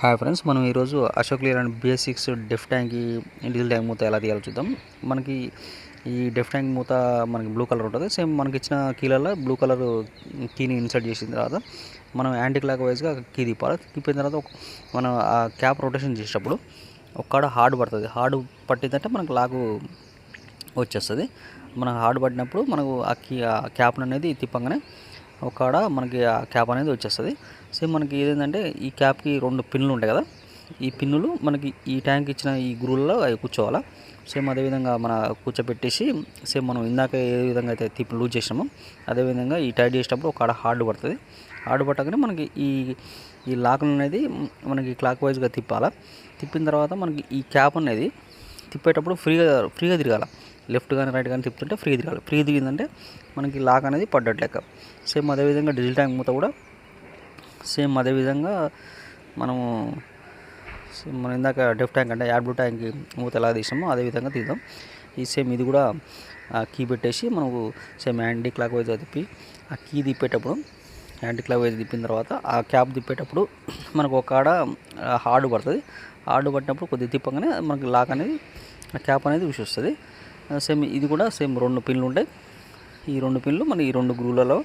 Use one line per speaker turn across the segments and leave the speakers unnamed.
Hi friends, మనం ఈరోజు Ashok Leyland basics డెఫ్ ట్యాంక్ డీజిల్ ట్యాంక్ మూత ఎలా తీయాలో చూద్దాం. మనకి ఈ డెఫ్ ట్యాంక్ మూత మనకి బ్లూ కలర్ ఉంటుంది. సేమ్ మనకి ఇచ్చిన కీలలో బ్లూ కలర్ కీని ఇన్సర్ట్ చేసిన తర్వాత మనం యాంటీ క్లాక్ వైజ్గా కీ తిప్పాలి. తిప్పిన తర్వాత మనం ఆ క్యాప్ రొటేషన్ చేసేటప్పుడు ఒక్కడ హార్డ్ పడుతుంది. హార్డ్ పట్టిందంటే మనకు లాగు వచ్చేస్తుంది. మనకు హార్డ్ పట్టినప్పుడు మనకు ఆ క్యాప్ అనేది తిప్పంగానే ఒక్కడ మనకి ఆ క్యాప్ అనేది వచ్చేస్తుంది. సేమ్ మనకి ఏదేంటంటే ఈ క్యాప్కి 2 పిన్నులు ఉంటాయి కదా, ఈ పిన్నులు మనకి ఈ ట్యాంక్ ఇచ్చిన ఈ గ్రూల్లో అవి కూర్చోవాలా. సేమ్ అదేవిధంగా మన కూర్చోబెట్టేసి సేమ్ మనం ఇందాక ఏ విధంగా అయితే తిప్పి లూజ్ చేసినామో అదేవిధంగా ఈ టైట్ చేసేటప్పుడు ఒక హార్డ్ పడుతుంది. హార్డ్ పట్టగానే మనకి ఈ లాక్ అనేది మనకి క్లాక్ వైజ్గా తిప్పాలా. తిప్పిన తర్వాత మనకి ఈ క్యాప్ అనేది తిప్పేటప్పుడు ఫ్రీగా తిరగాల. లెఫ్ట్ కానీ రైట్ కానీ తిప్పుతుంటే ఫ్రీ తిరగాలి. ఫ్రీ తిరిగిందంటే మనకి లాక్ అనేది పడ్డట్టు లెక్క. సేమ్ అదేవిధంగా డీజిల్ ట్యాంక్ మూత కూడా సేమ్ అదేవిధంగా మనము మనం ఇందాక డెఫ్ ట్యాంక్ అంటే యాడ్ బ్లూ ట్యాంక్ మూత ఎలా తీసామో అదేవిధంగా తీద్దాం. ఈ సేమ్ ఇది కూడా కీ పెట్టేసి మనకు సేమ్ యాంటీ క్లాక్ వైజ్ తిప్పి ఆ కీ తిప్పేటప్పుడు యాంటీ క్లాక్ వైజ్ తిప్పిన తర్వాత ఆ క్యాప్ తిప్పేటప్పుడు మనకు ఒక కాడ హార్డ్ పడుతుంది. హార్డ్ పట్టినప్పుడు కొద్దిగా తిప్పగానే మనకి లాక్ అనేది ఆ క్యాప్ అనేది వస్తుంది. సేమ్ ఇది కూడా సేమ్ 2 పిన్లు ఉంటాయి. ఈ 2 పిన్లు మన ఈ 2 గ్రూలలో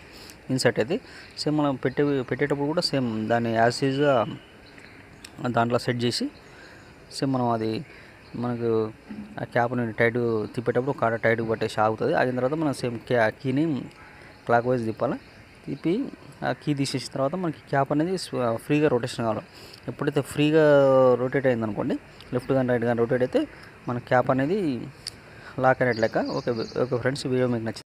ఇన్సర్ట్ అవుతాయి. సేమ్ మనం పెట్టేటప్పుడు కూడా సేమ్ దాన్ని యాజ్ యూజ్గా దాంట్లో సెట్ చేసి సేమ్ మనం అది మనకు ఆ క్యాప్ని టైట్ తిప్పేటప్పుడు కాడ టైట్ పట్టేసి ఆగుతుంది. ఆగిన తర్వాత మనం సేమ్ కీని క్లాక్ వైజ్ తిప్పాలి. తిప్పి ఆ కీ తీసేసిన తర్వాత మనకి క్యాప్ అనేది ఫ్రీగా రొటేషన్ కావాలి. ఎప్పుడైతే ఫ్రీగా రొటేట్ అయిందనుకోండి, లెఫ్ట్ కానీ రైట్ కానీ రొటేట్ అయితే మన క్యాప్ అనేది లాక్ అయినట్టు లెక్క. ఓకే ఫ్రెండ్స్, వీడియో మీకు నచ్చింది.